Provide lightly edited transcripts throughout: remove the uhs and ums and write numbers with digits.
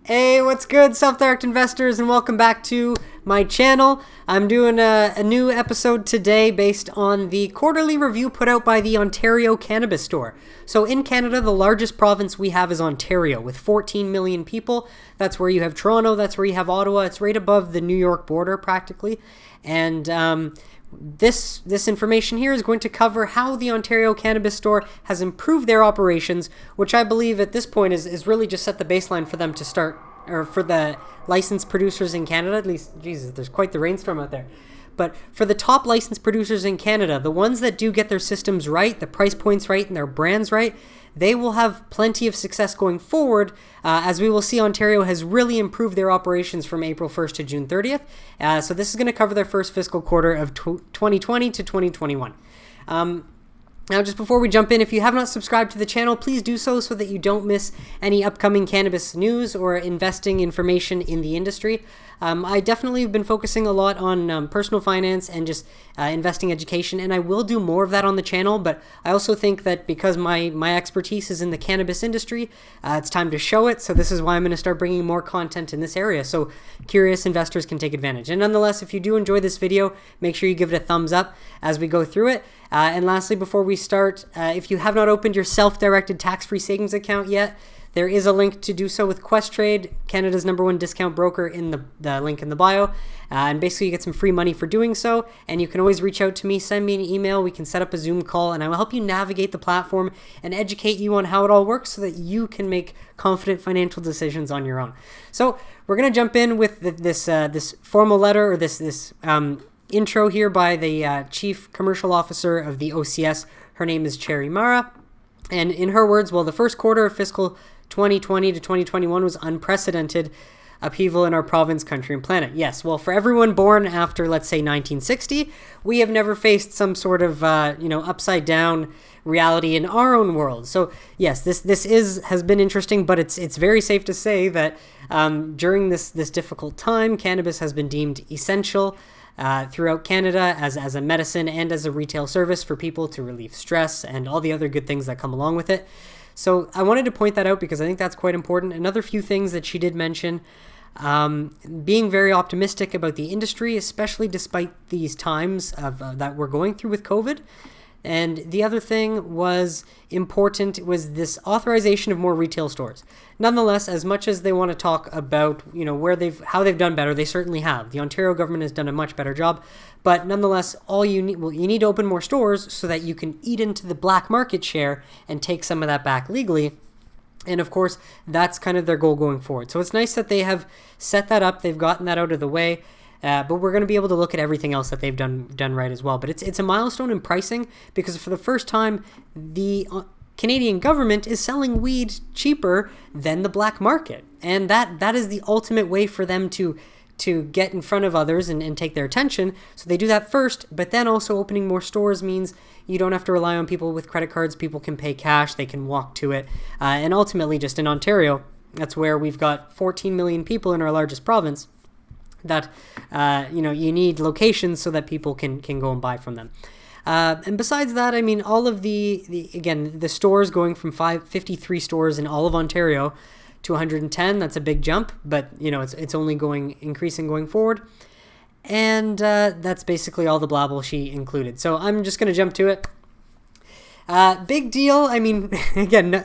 Hey, what's good, self-direct investors, and welcome back to my channel. I'm doing a new episode today based on the quarterly review put out by the Ontario Cannabis Store. So in Canada, the largest province we have is Ontario with 14 million people. That's where you have Toronto, that's where you have Ottawa. It's right above the New York border practically. And this information here is going to cover how the Ontario Cannabis Store has improved their operations, which I believe at this point is really just set the baseline for them to start, or for the licensed producers in Canada, at least. Jesus, there's quite the rainstorm out there. But for the top licensed producers in Canada, the ones that do get their systems right, the price points right, and their brands right, they will have plenty of success going forward. As we will see, Ontario has really improved their operations from April 1st to June 30th. So this is going to cover their first fiscal quarter of 2020 to 2021. Now, just before we jump in, if you have not subscribed to the channel, please do so that you don't miss any upcoming cannabis news or investing information in the industry. I definitely have been focusing a lot on personal finance and just investing education, and I will do more of that on the channel, but I also think that because my expertise is in the cannabis industry, it's time to show it, so this is why I'm going to start bringing more content in this area, so curious investors can take advantage. And nonetheless, if you do enjoy this video, make sure you give it a thumbs up as we go through it. And lastly, before we start, if you have not opened your self-directed tax-free savings account yet, there is a link to do so with Questrade, Canada's #1 discount broker, in the link in the bio. And basically you get some free money for doing so. And you can always reach out to me, send me an email, we can set up a Zoom call, and I will help you navigate the platform and educate you on how it all works so that you can make confident financial decisions on your own. So we're going to jump in with this formal letter, or this intro here by the Chief Commercial Officer of the OCS. Her name is Cherry Mara. And in her words, well, the first quarter of fiscal 2020 to 2021 was unprecedented upheaval in our province, country, and planet. Yes, well, for everyone born after, let's say, 1960, we have never faced some sort of, upside down reality in our own world. So yes, this has been interesting, but it's very safe to say that during this difficult time, cannabis has been deemed essential throughout Canada as a medicine and as a retail service for people to relieve stress and all the other good things that come along with it. So I wanted to point that out because I think that's quite important. Another few things that she did mention, being very optimistic about the industry, especially despite these times that we're going through with COVID. And the other thing was was this authorization of more retail stores. Nonetheless, as much as they want to talk about, how they've done better, they certainly have. The Ontario government has done a much better job. But nonetheless, you need to open more stores so that you can eat into the black market share and take some of that back legally. And of course, that's kind of their goal going forward. So it's nice that they have set that up. They've gotten that out of the way. But we're going to be able to look at everything else that they've done right as well. But it's a milestone in pricing because for the first time, the Canadian government is selling weed cheaper than the black market. And that is the ultimate way for them to get in front of others and take their attention. So they do that first, but then also opening more stores means you don't have to rely on people with credit cards. People can pay cash. They can walk to it. And ultimately, just in Ontario, that's where we've got 14 million people in our largest province, that you need locations so that people can go and buy from them. And besides that, I mean, all of the stores going from 53 stores in all of Ontario to 110, that's a big jump, but it's only increasing going forward. And that's basically all the blabble she included. So I'm just going to jump to it. Big deal. I mean, again,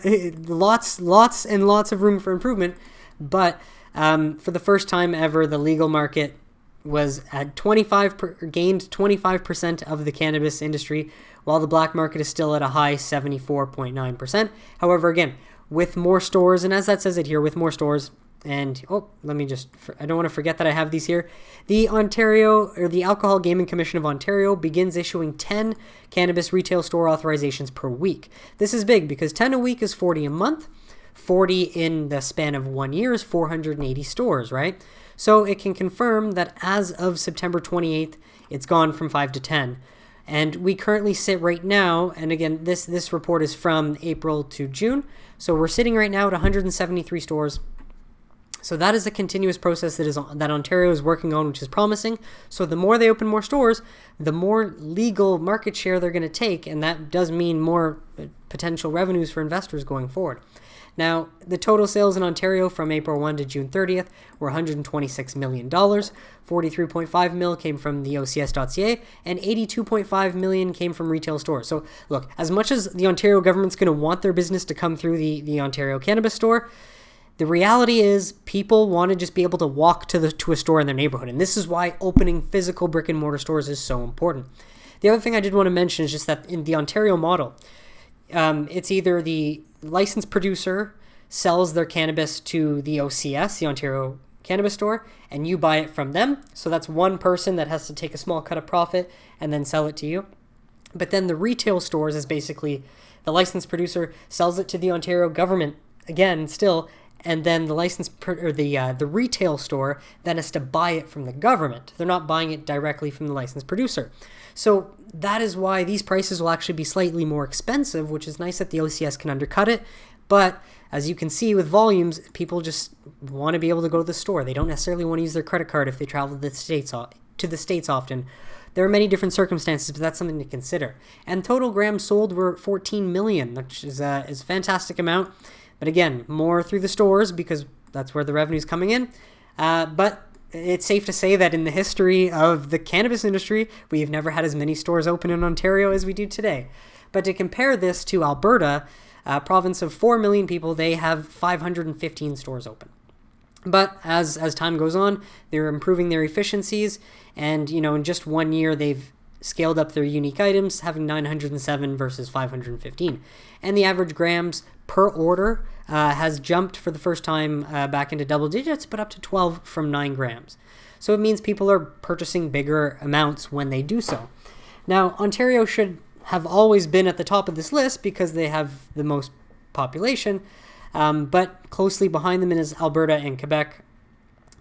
lots and lots of room for improvement, but for the first time ever, the legal market gained 25% of the cannabis industry, while the black market is still at a high 74.9%. However, again, with more stores, and as that says it here, with more stores, and I don't want to forget that I have these here. The Alcohol Gaming Commission of Ontario begins issuing 10 cannabis retail store authorizations per week. This is big because 10 a week is 40 a month. 40 in the span of 1 year is 480 stores, right? So it can confirm that as of September 28th, it's gone from 5 to 10. And we currently sit right now, and again, this report is from April to June, so we're sitting right now at 173 stores. So that is a continuous process that Ontario is working on, which is promising. So the more they open more stores, the more legal market share they're going to take, and that does mean more potential revenues for investors going forward. Now, the total sales in Ontario from April 1 to June 30th were $126 million. $43.5 million came from the OCS.ca, and $82.5 million came from retail stores. So, look, as much as the Ontario government's going to want their business to come through the Ontario Cannabis Store, the reality is people want to just be able to walk to a store in their neighborhood, and this is why opening physical brick-and-mortar stores is so important. The other thing I did want to mention is just that in the Ontario model, it's either the licensed producer sells their cannabis to the OCS, the Ontario Cannabis Store, and you buy it from them. So that's one person that has to take a small cut of profit and then sell it to you. But then the retail stores is basically the licensed producer sells it to the Ontario government, again, still, and then the retail store then has to buy it from the government. They're not buying it directly from the licensed producer. So that is why these prices will actually be slightly more expensive, which is nice that the OCS can undercut it. But as you can see with volumes, people just want to be able to go to the store. They don't necessarily want to use their credit card if they travel to the States often. There are many different circumstances, but that's something to consider. And total grams sold were 14 million, which is a fantastic amount. But again, more through the stores because that's where the revenue is coming in. But it's safe to say that in the history of the cannabis industry, we have never had as many stores open in Ontario as we do today. But to compare this to Alberta, a province of 4 million people, they have 515 stores open. But as time goes on, they're improving their efficiencies, and in just 1 year, they've scaled up their unique items, having 907 versus 515. And the average grams per order has jumped for the first time back into double digits, but up to 12 from 9 grams. So it means people are purchasing bigger amounts when they do so. Now, Ontario should have always been at the top of this list because they have the most population, but closely behind them is Alberta and Quebec.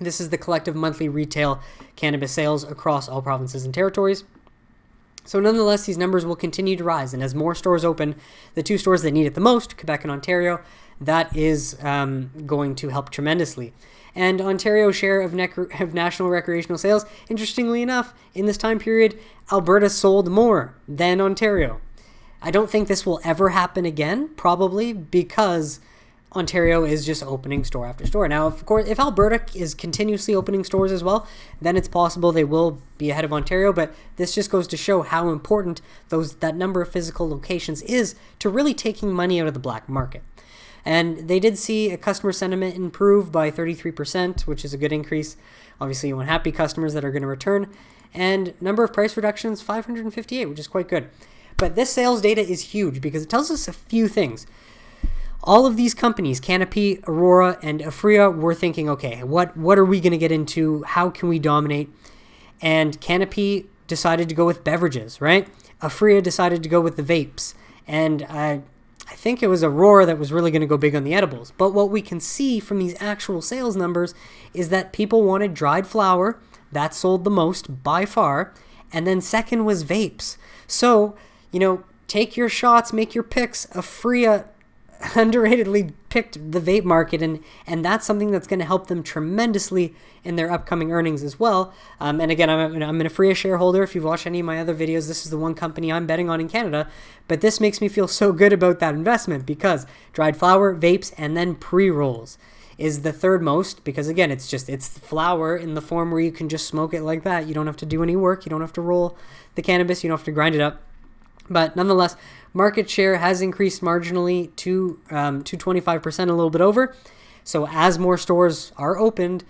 This is the collective monthly retail cannabis sales across all provinces and territories. So nonetheless, these numbers will continue to rise, and as more stores open, the two stores that need it the most, Quebec and Ontario, that is going to help tremendously. And Ontario's share of national recreational sales, interestingly enough, in this time period, Alberta sold more than Ontario. I don't think this will ever happen again, probably because Ontario is just opening store after store. Now, of course, if Alberta is continuously opening stores as well, then it's possible they will be ahead of Ontario, but this just goes to show how important that number of physical locations is to really taking money out of the black market. And they did see a customer sentiment improve by 33%, which is a good increase. Obviously, you want happy customers that are going to return. And number of price reductions, 558, which is quite good. But this sales data is huge because it tells us a few things. All of these companies, Canopy, Aurora, and Aphria, were thinking, okay, what are we going to get into? How can we dominate? And Canopy decided to go with beverages, right? Aphria decided to go with the vapes. And I think it was Aurora that was really going to go big on the edibles. But what we can see from these actual sales numbers is that people wanted dried flower. That sold the most by far. And then second was vapes. So, take your shots, make your picks. Aphria underratedly picked the vape market, and that's something that's going to help them tremendously in their upcoming earnings as well. And again, I'm an Aphria shareholder. If you've watched any of my other videos, this is the one company I'm betting on in Canada. But this makes me feel so good about that investment because dried flower, vapes, and then pre-rolls is the third most, because again, it's flower in the form where you can just smoke it like that. You don't have to do any work. You don't have to roll the cannabis. You don't have to grind it up. But nonetheless, market share has increased marginally to 25%, a little bit over. So as more stores are opened,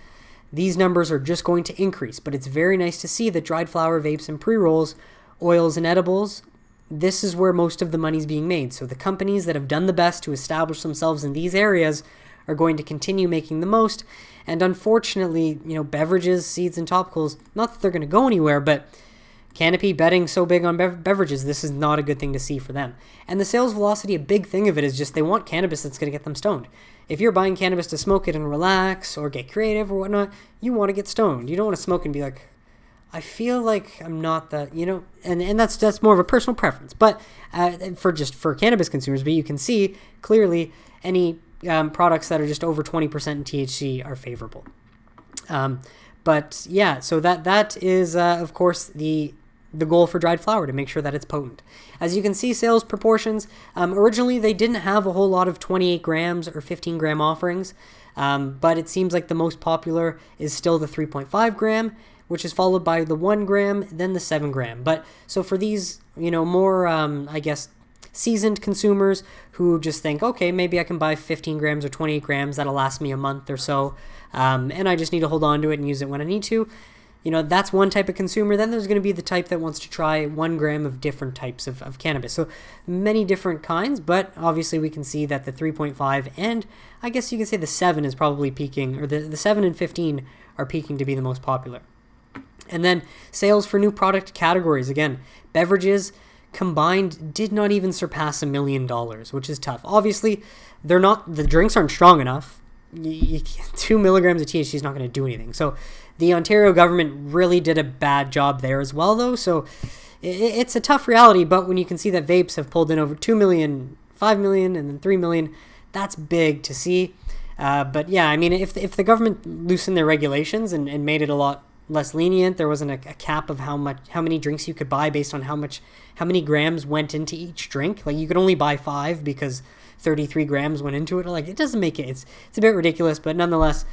these numbers are just going to increase. But it's very nice to see that dried flower, vapes, and pre-rolls, oils, and edibles, this is where most of the money's being made. So the companies that have done the best to establish themselves in these areas are going to continue making the most. And unfortunately, beverages, seeds, and topicals, not that they're going to go anywhere, but Canopy betting so big on beverages, this is not a good thing to see for them. And the sales velocity, a big thing of it is just they want cannabis that's going to get them stoned. If you're buying cannabis to smoke it and relax or get creative or whatnot, you want to get stoned. You don't want to smoke and be like, I feel like I'm not that, and that's more of a personal preference. But for cannabis consumers, but you can see clearly any products that are just over 20% in THC are favorable. But yeah, so that is of course the the goal for dried flower to make sure that it's potent. As you can see, sales proportions, originally they didn't have a whole lot of 28 grams or 15 gram offerings, but it seems like the most popular is still the 3.5 gram, which is followed by the 1 gram, then the 7 gram. But so for these, more, I guess, seasoned consumers who just think, okay, maybe I can buy 15 grams or 28 grams, that'll last me a month or so, and I just need to hold on to it and use it when I need to. That's one type of consumer. Then there's going to be the type that wants to try 1 gram of different types of cannabis. So many different kinds, but obviously we can see that the 3.5 and I guess you can say the 7 is probably peaking, or the 7 and 15 are peaking to be the most popular. And then sales for new product categories. Again, beverages combined did not even surpass $1 million, which is tough. Obviously, the drinks aren't strong enough. 2 milligrams of THC is not going to do anything. So the Ontario government really did a bad job there as well, though. So it's a tough reality, but when you can see that vapes have pulled in over 2 million, 5 million, and then 3 million, that's big to see. But yeah, I mean, if the government loosened their regulations and made it a lot less lenient, there wasn't a cap of how many drinks you could buy based on how many grams went into each drink. Like you could only buy 5 because 33 grams went into it. Like it doesn't make it. It's a bit ridiculous, but nonetheless,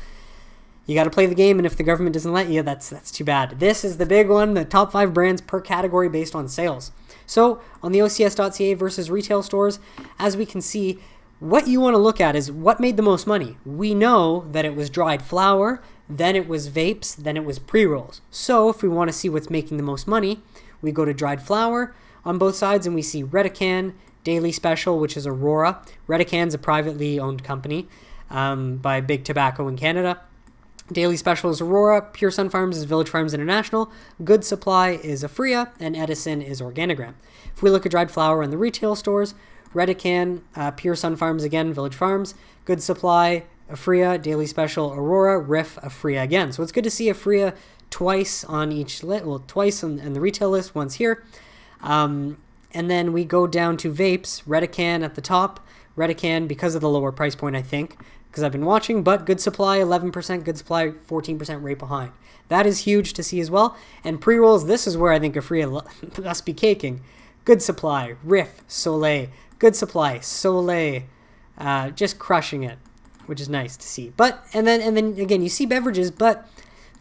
you got to play the game, and if the government doesn't let you, that's too bad. This is the big one, the top 5 brands per category based on sales. So on the OCS.ca versus retail stores, as we can see, what you want to look at is what made the most money. We know that it was dried flower, then it was vapes, then it was pre-rolls. So if we want to see what's making the most money, we go to dried flower on both sides, and we see Redecan, Daily Special, which is Aurora. Redecan's a privately owned company by Big Tobacco in Canada. Daily Special is Aurora, Pure Sun Farms is Village Farms International, Good Supply is Afria, and Edison is Organigram. If we look at dried flower in the retail stores, Redecan, Pure Sun Farms again, Village Farms, Good Supply, Afria, Daily Special, Aurora, Riff, Afria again. So it's good to see Afria twice on each list, twice on the retail list, once here. And then we go down to vapes, Redecan at the top. Redecan, because of the lower price point, I think, because I've been watching, but Good Supply, 11%, Good Supply, 14% right behind. That is huge to see as well. And pre-rolls, this is where I think Afria must be caking. Good Supply, Riff, Soleil, Good Supply, Soleil, just crushing it, which is nice to see. But, and then again, you see beverages, but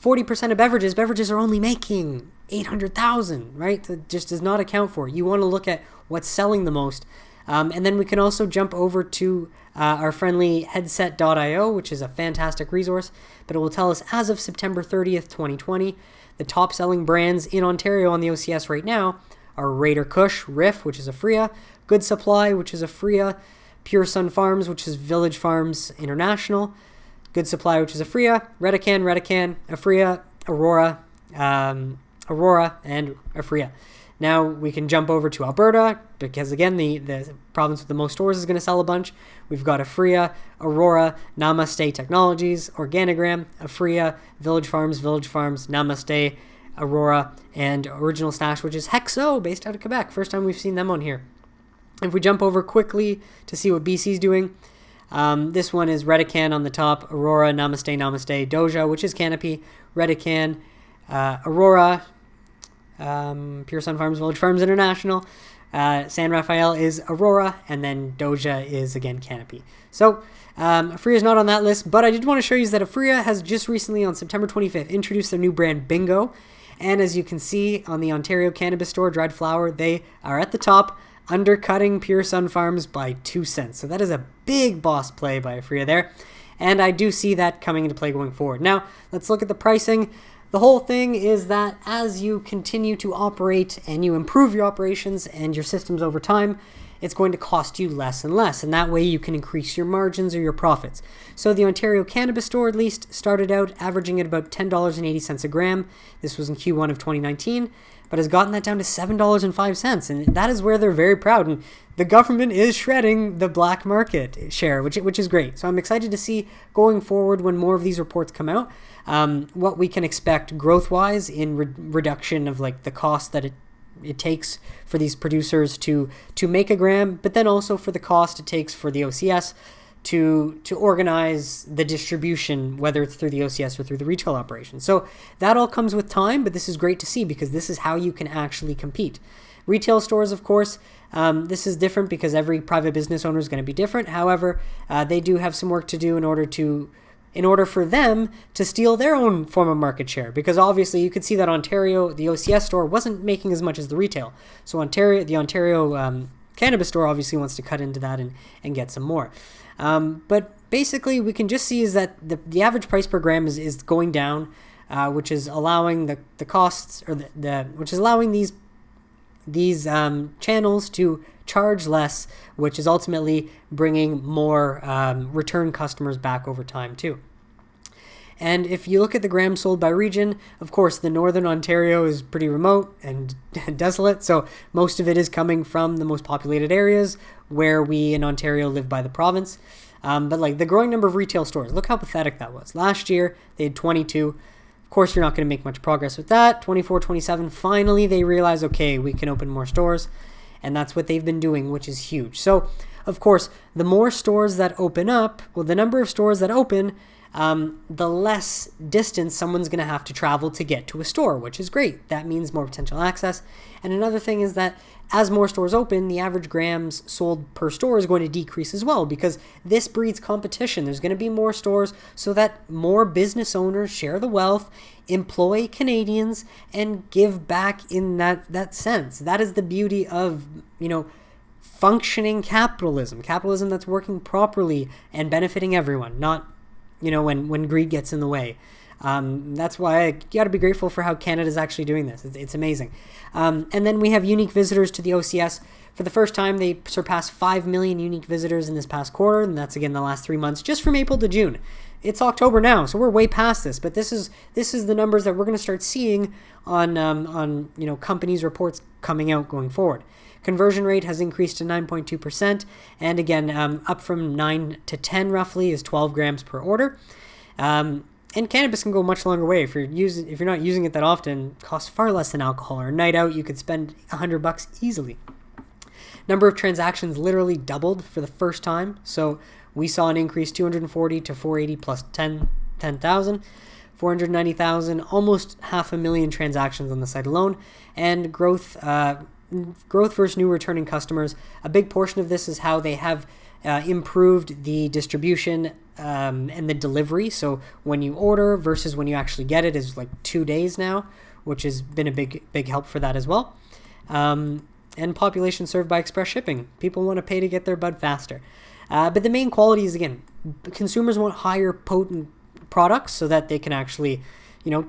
40% of beverages are only making 800,000, right? That just does not account for it. You want to look at what's selling the most. And then we can also jump over to our friendly headset.io, which is a fantastic resource, but it will tell us as of September 30th, 2020, the top selling brands in Ontario on the OCS right now are Raider Kush, Riff, which is Afria, Good Supply, which is Afria, Pure Sun Farms, which is Village Farms International, Good Supply, which is Afria, Redecan, Afria, Aurora, and Afria. Now we can jump over to Alberta because, again, the province with the most stores is going to sell a bunch. We've got Afria, Aurora, Namaste Technologies, Organigram, Afria, Village Farms, Namaste, Aurora, and Original Stash, which is Hexo, based out of Quebec. First time we've seen them on here. If we jump over quickly to see what BC's doing, this one is Redecan on the top, Aurora, Namaste, Doja, which is Canopy, Redecan, Aurora, Pure Sun Farms, Village Farms International, San Rafael is Aurora, and then Doja is again Canopy. So Afria is not on that list, but I did want to show you that Afria has just recently on September 25th introduced their new brand Bingo, and as you can see on the Ontario Cannabis Store dried flower, they are at the top, undercutting Pure Sun Farms by 2 cents. So that is a big boss play by Afria there, and I do see that coming into play going forward. Now let's look at the pricing. The whole thing is that as you continue to operate and you improve your operations and your systems over time, it's going to cost you less and less, and that way you can increase your margins or your profits. So the Ontario Cannabis Store at least started out averaging at about $10.80 a gram. This was in Q1 of 2019, but has gotten that down to $7.05, and that is where they're very proud. And the government is shredding the black market share, which is great. So I'm excited to see going forward when more of these reports come out, what we can expect growth-wise in reduction of like the cost that it takes for these producers to make a gram, but then also for the cost it takes for the OCS to organize the distribution, whether it's through the OCS or through the retail operation. So that all comes with time, but this is great to see because this is how you can actually compete. Retail stores, of course, this is different because every private business owner is going to be different. However, they do have some work to do in order for them to steal their own form of market share, because obviously you could see that Ontario, the OCS store, wasn't making as much as the retail. So the Ontario Cannabis store obviously wants to cut into that and get some more. But basically, we can just see is that the average price per gram is going down, which is allowing the costs, or which is allowing these channels to charge less, which is ultimately bringing more return customers back over time too. And if you look at the grams sold by region, of course, the Northern Ontario is pretty remote and desolate, so most of it is coming from the most populated areas where we in Ontario live by the province. But like the growing number of retail stores, look how pathetic that was. Last year, they had 22. Of course, you're not going to make much progress with that. 24, 27, finally they realize, okay, we can open more stores. And that's what they've been doing, which is huge. So, of course, the more stores that open up, well, the number of stores that open, the less distance someone's going to have to travel to get to a store, which is great. That means more potential access. And another thing is that as more stores open, the average grams sold per store is going to decrease as well, because this breeds competition. There's going to be more stores so that more business owners share the wealth, employ Canadians, and give back in that sense. That is the beauty of, functioning capitalism that's working properly and benefiting everyone, not when greed gets in the way. That's why you got to be grateful for how Canada's actually doing this. It's amazing. And then we have unique visitors to the OCS. For the first time, they surpassed 5 million unique visitors in this past quarter, and that's again the last 3 months, just from April to June. It's October now, so we're way past this. But this is the numbers that we're going to start seeing on companies' reports coming out going forward. Conversion rate has increased to 9.2%, and again, up from 9 to 10 roughly is 12 grams per order. And cannabis can go a much longer way. If you're not using it that often, it costs far less than alcohol. Or a night out, you could spend $100 easily. Number of transactions literally doubled for the first time. So we saw an increase 240 to 480 plus 10,000, 490,000, almost 500,000 transactions on the site alone. And growth versus new returning customers. A big portion of this is how they have improved the distribution and the delivery. So when you order versus when you actually get it is like 2 days now, which has been a big help for that as well. And population served by express shipping. People want to pay to get their bud faster. But the main quality is, again, consumers want higher potent products so that they can actually,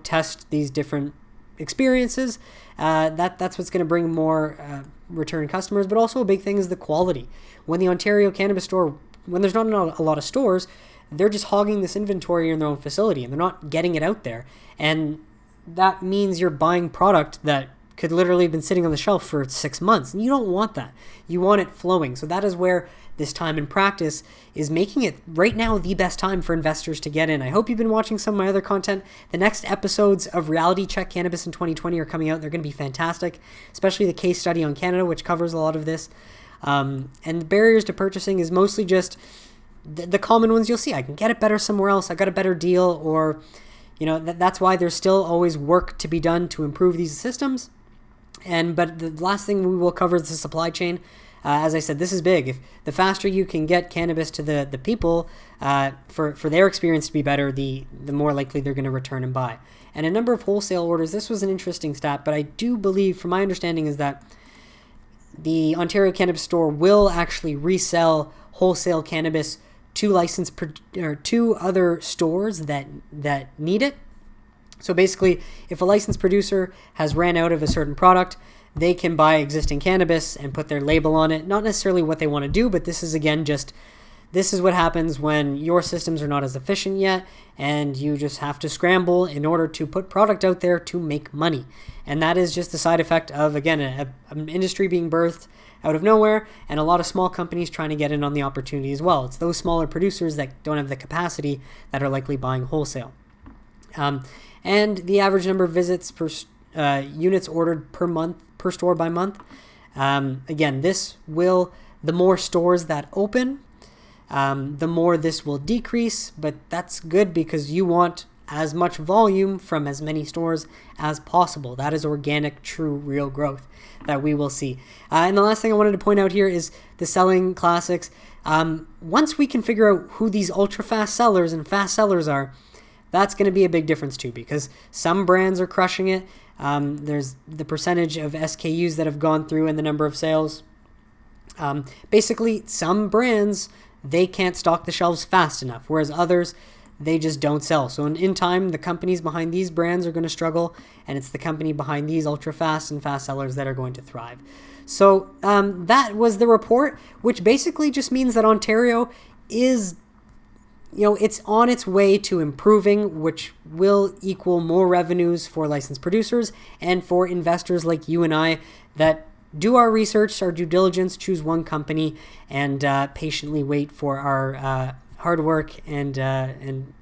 test these different experiences. That's what's going to bring more return customers. But also a big thing is the quality. When the Ontario Cannabis store, when there's not a lot of stores, they're just hogging this inventory in their own facility and they're not getting it out there. And that means you're buying product that could literally have been sitting on the shelf for 6 months. And you don't want that. You want it flowing. So that is where this time in practice is making it right now the best time for investors to get in. I hope you've been watching some of my other content. The next episodes of Reality Check Cannabis in 2020 are coming out. They're going to be fantastic, especially the case study on Canada, which covers a lot of this. And the barriers to purchasing is mostly just the common ones you'll see. I can get it better somewhere else. I got a better deal, or, that's why there's still always work to be done to improve these systems. But the last thing we will cover is the supply chain. As I said, this is big. If the faster you can get cannabis to the people for their experience to be better, the more likely they're going to return and buy. And a number of wholesale orders, this was an interesting stat, but I do believe, from my understanding, is that the Ontario Cannabis store will actually resell wholesale cannabis to to other stores that need it. So basically, if a licensed producer has ran out of a certain product, they can buy existing cannabis and put their label on it. Not necessarily what they want to do, but this is, again, this is what happens when your systems are not as efficient yet, and you just have to scramble in order to put product out there to make money. And that is just the side effect of, again, an industry being birthed out of nowhere, and a lot of small companies trying to get in on the opportunity as well. It's those smaller producers that don't have the capacity that are likely buying wholesale. And the average number of visits per units ordered per month, per store by month. Again, the more stores that open, the more this will decrease, but that's good because you want as much volume from as many stores as possible. That is organic, true, real growth that we will see. And the last thing I wanted to point out here is the selling classics. Once we can figure out who these ultra fast sellers and fast sellers are, that's going to be a big difference too, because some brands are crushing it. There's the percentage of SKUs that have gone through and the number of sales. Basically, some brands, they can't stock the shelves fast enough, whereas others, they just don't sell. So in time, the companies behind these brands are going to struggle, and it's the company behind these ultra fast and fast sellers that are going to thrive. So that was the report, which basically just means that Ontario is, it's on its way to improving, which will equal more revenues for licensed producers and for investors like you and I that do our research, our due diligence, choose one company, and patiently wait for our hard work and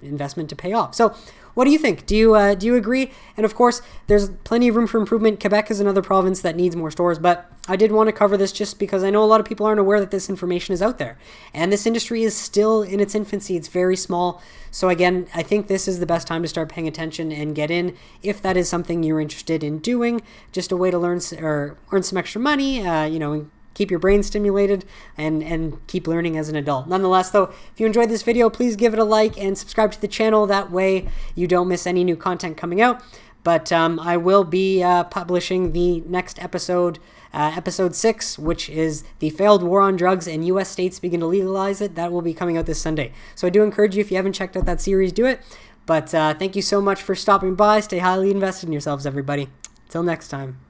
investment to pay off. So what do you think? Do you agree? And of course, there's plenty of room for improvement. Quebec is another province that needs more stores, but I did want to cover this just because I know a lot of people aren't aware that this information is out there. And this industry is still in its infancy. It's very small. So again, I think this is the best time to start paying attention and get in if that is something you're interested in doing. Just a way to learn or earn some extra money, and keep your brain stimulated and keep learning as an adult. Nonetheless, though, if you enjoyed this video, please give it a like and subscribe to the channel. That way you don't miss any new content coming out. But I will be publishing the next episode, episode 6, which is the failed war on drugs and U.S. states begin to legalize it. That will be coming out this Sunday. So I do encourage you, if you haven't checked out that series, do it. But thank you so much for stopping by. Stay highly invested in yourselves, everybody. Until next time.